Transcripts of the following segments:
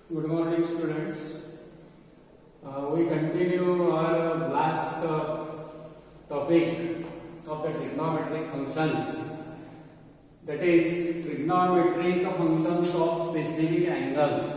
Good morning, students. We continue our last topic of the trigonometric functions. That is trigonometric functions of specific angles.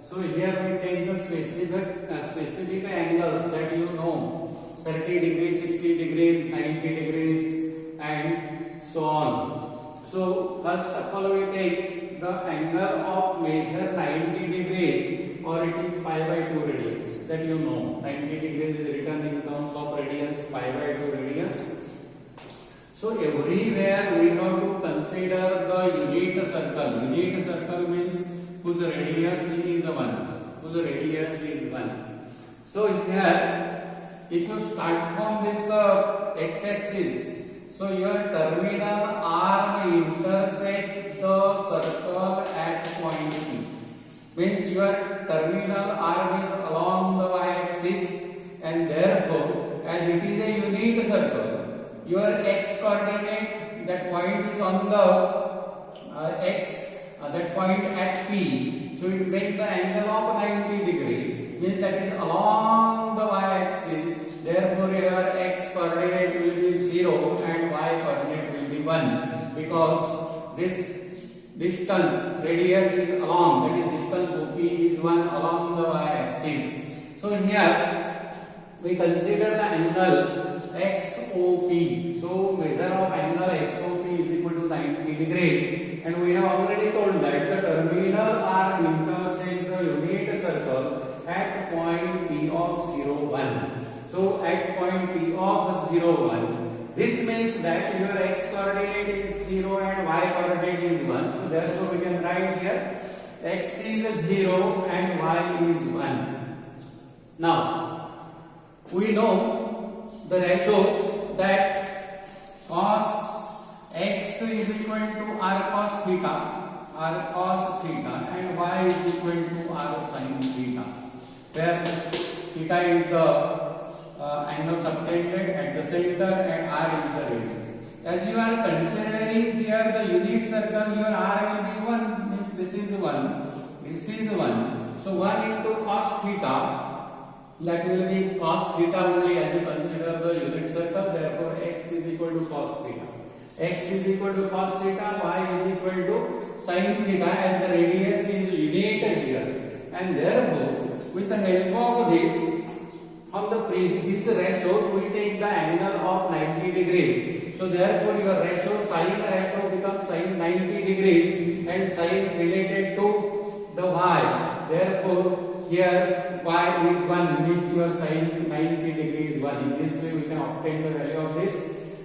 So here we take the specific angles that you know: 30 degrees, 60 degrees, 90 degrees, and so on. So first of all, we take the angle of measure 90 degrees, or it is pi by 2 radians. That you know, 90 degrees is written in terms of radians, pi by 2 radians. So everywhere we have to consider the unit circle. Unit circle means whose radius is 1. Whose radius is 1. So here, if you start from this x-axis, so your terminal arm intersect the circle at point P. Means your terminal arm is along the y-axis, and therefore, as it is a unit circle, your x coordinate, that point is on the that point at P. So it makes the angle of 90 degrees. Means that is along the y-axis. Therefore, your x coordinate will be 0 and y coordinate will be 1, because this distance, radius is along, that is distance OP is 1 along the y-axis. So here we consider the angle XOP. So measure of angle XOP is equal to 90 degrees, and we have already told that the terminal are intersect the unit circle at point P of 0, 1. So at point P of 0, 1, this means that your x coordinate is 0 and y coordinate is 1. So therefore we can write here x is 0 and y is 1. Now we know the ratios that cos x is equal to r cos theta, and y is equal to r sin theta, where theta is the angle subtended at the center and r is the radius. As you are considering here the unit circle, your r will be 1, means this is 1, this is 1. So 1 into cos theta, that will be cos theta only as you consider the unit circle. Therefore x is equal to cos theta. X is equal to cos theta, y is equal to sin theta, as the radius is unit here. And therefore, with the help of this, from this ratio, we take the angle of 90 degrees. So therefore your ratio, sin ratio becomes sin 90 degrees, and sin related to the y. Therefore here y is 1, means your sin 90 degrees is 1. In this way we can obtain the value of this.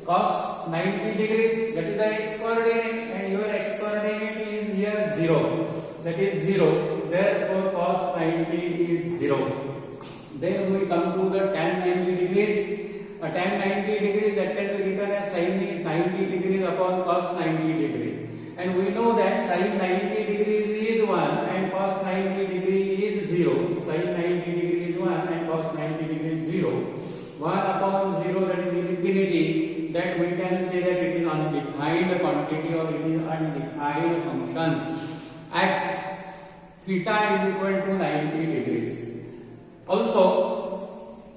Cos 90 degrees, that is the x coordinate, and your x coordinate is here 0. That is 0. Therefore cos 90 is 0. Then we come to the tan 90 degrees. Tan 90 degrees, that can be written as sin 90 degrees upon cos 90 degrees. And we know that sin 90 degrees is 1 and cos 90 degrees is 0. Sin 90 degrees is 1 and cos 90 degrees is 0. 1 upon 0, that is infinity. That we can say that it is undefined quantity, or it is undefined function at theta is equal to 90 degrees. Also,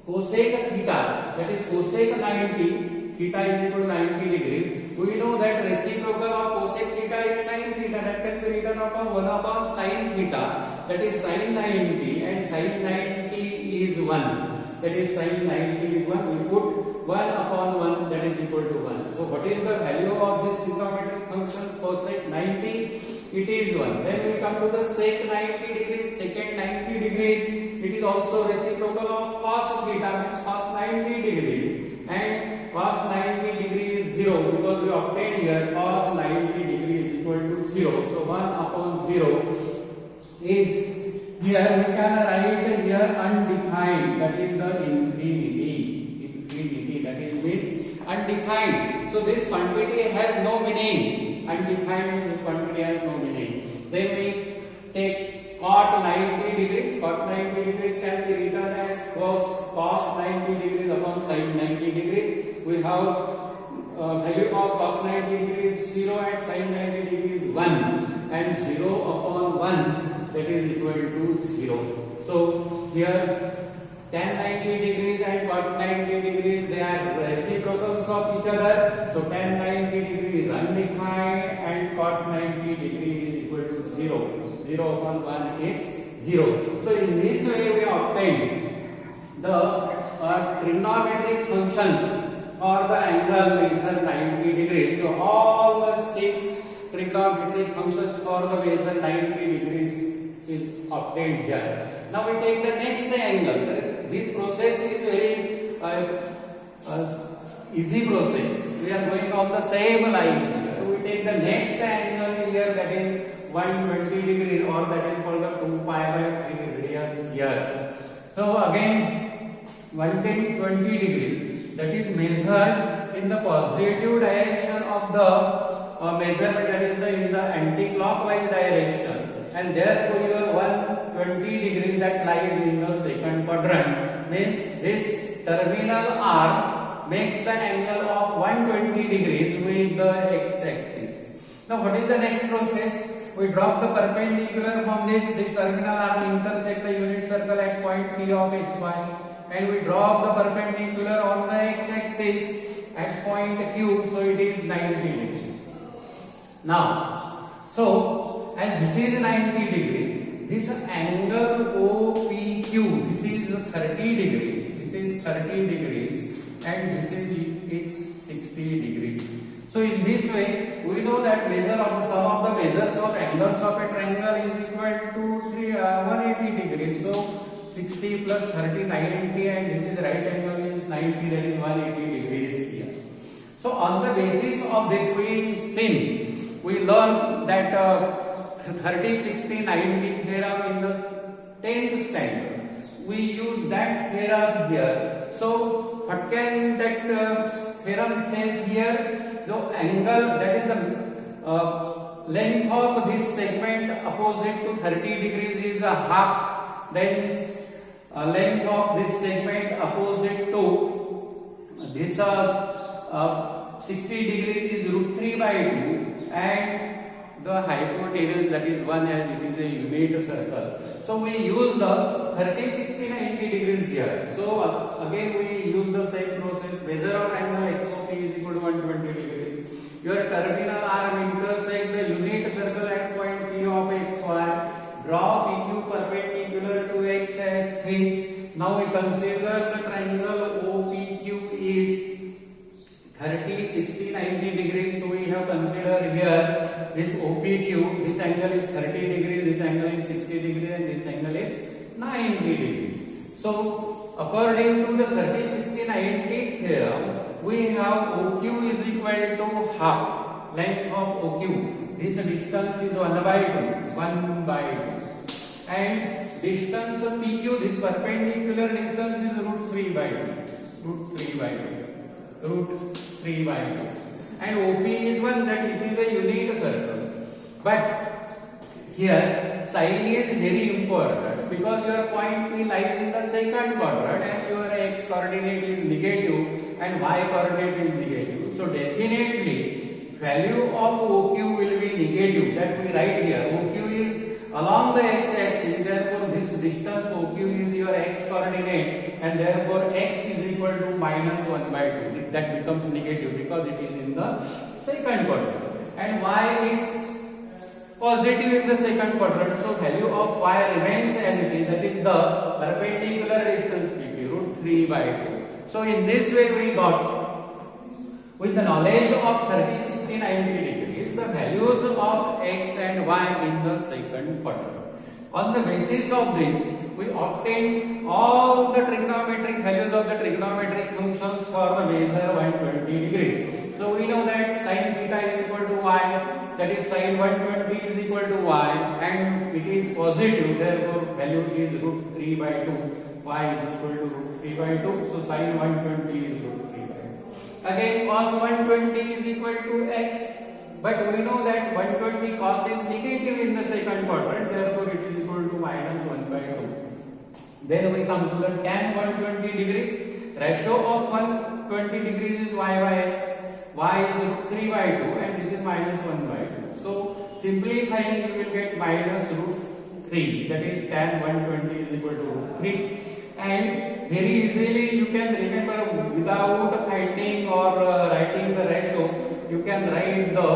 cosec theta, that is cosec 90, theta is equal to 90 degrees. We know that reciprocal of cosec theta is sin theta, that can be written upon 1 upon sin theta, that is sin 90, and sin 90 is 1. That is sin 90 is 1. We put 1 upon 1, that is equal to 1. So what is the value of this trigonometric function cosec 90? It is 1. Then we come to the sec 90 degrees, secant 90 degrees. It is also reciprocal of cos theta, means cos 90 degrees, and cos 90 degrees is 0, because we obtained here cos 90 degrees is equal to 0. So 1 upon 0 is, here we can write here undefined, that is the infinity, that is means undefined. So this quantity has no meaning. Undefined means this quantity has no meaning. Then we take cot 90 degrees. Cot 90 degrees can be written as cos 90 degrees upon sin 90 degrees. We have value of cos 90 degrees 0 and sin 90 degrees 1, and 0 upon 1. that is equal to 0. So here tan 90 degrees and cot 90 degrees, they are reciprocals of each other. So tan 90 degree is undefined and cot 90 degree is equal to 0. 0 upon 1 is 0. So in this way we obtain the trigonometric functions for the angle measure 90 degrees. So all the 6 trigonometric functions for the measure 90 degrees is obtained here. Now we take the next angle. This process is very easy process. We are going on the same line here. We take the next angle here, that is 120 degrees, or that is called the 2 pi by 3 radians here. So again 120 degrees, that is measured in the positive direction of the measurement, that is in the anti-clockwise direction, and therefore your 120 degrees that lies in the second quadrant means this terminal R makes the angle of 120 degrees with the x-axis. Now what is the next process? We drop the perpendicular from this terminal R intersect the unit circle at point P of xy, and we drop the perpendicular on the x-axis at point Q, so it is 90 degrees. Now, so as this is 90 degrees, this angle OPQ, this is 30 degrees, this is 30 degrees, and this is 60 degrees. So in this way, we know that measure of the sum of the measures of angles of a triangle is equal to 180 degrees. So 60 plus 30, 90, and this is right angle is 90, that is 180 degrees here. So on the basis of this we learn that 30, 60, 90 theorem in the 10th standard. We use that theorem here. So what can that theorem says here? The angle, that is the length of this segment opposite to 30 degrees is a half. Then length of this segment opposite to this 60 degrees is root 3 by 2, and the hypotenuse, that is 1, as it is a unit circle. So we use the 30, 60, 90 degrees here. So again we use the same process. Measure of angle XOP is equal to 120 degrees. Your terminal arm intersect the unit circle at point P of xy. Draw PQ perpendicular to x-axis. Now we consider the triangle OPQ is 30, 60, 90 degrees. So we have considered here this OPQ. This angle is 30 degrees, this angle is 60 degrees, and this angle is 90 degrees. So according to the 30, 60, 90 theorem, we have OQ is equal to half length of OQ. This distance is 1 by 2, and distance of PQ, this perpendicular distance is root 3 by 2, and OP is 1, that it is a unit circle. But here sign is very important, because your point P lies in the second quadrant and your x coordinate is negative and y coordinate is negative. So definitely value of OQ will be negative, that we write here. OQ is along the x-axis, therefore this distance OQ is your x coordinate, and therefore x is equal to minus 1 by 2. That becomes negative because it is in the second quadrant, and y is positive in the second quadrant. So value of y remains as it is, that is the perpendicular distance PP, root 3 by 2. So in this way we got, with the knowledge of 30, 60, 90 degrees, the values of x and y in the second quadrant. On the basis of this, we obtain all the trigonometric values of the trigonometric functions for the measure 120 degrees. So we know that sin theta is equal to y, that is sin 120 is equal to y, and it is positive, therefore value is root 3 by 2. Y is equal to root 3 by 2, so sin 120 is root 3 by 2. Again cos 120 is equal to x, but we know that 120 cos is negative in the second quadrant, therefore it is equal to minus 1 by 2. Then we come to the tan 120 degrees. Ratio of 120 degrees is y by x. Y is root 3 by 2, and this is minus 1 by 2. So simplifying, you will get minus root 3. That is tan 120 is equal to root 3. And very easily you can remember without finding or writing the ratio. You can write the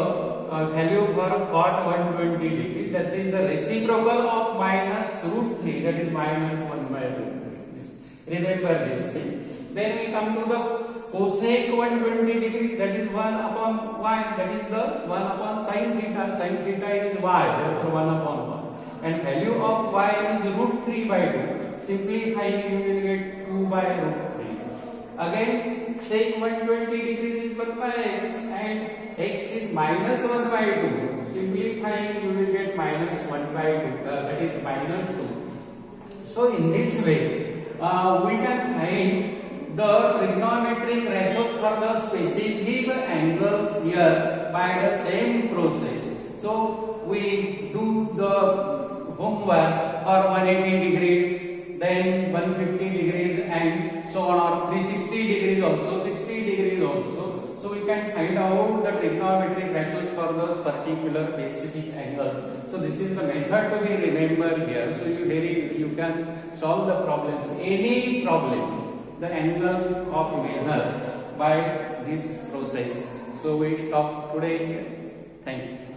value for cot 120 degrees. That is the reciprocal of minus root 3. That is minus 1 by root 3. Remember this thing. Then we come to the cosec 120 degrees. That is 1 upon y. That is the 1 upon sin theta. Sin theta is y. Therefore 1 upon 1. And value of y is root 3 by 2. Simplifying you will get 2 by root 3. Again sec 120 degrees is 1 by x and x is minus 1 by 2. Simplifying you will get minus 1 by 2. That is minus 2. So in this way we can find the trigonometric ratios for the specific angles here by the same process. So we do the homework for 180 degrees, then 150 degrees and so on, or 360 degrees also, 60 degrees also. So we can find out the trigonometric ratios for the particular specific angle. So this is the method to be remembered here. So you can solve the problems, any problem, the angle of measure by this process. So we stop today here. Thank you.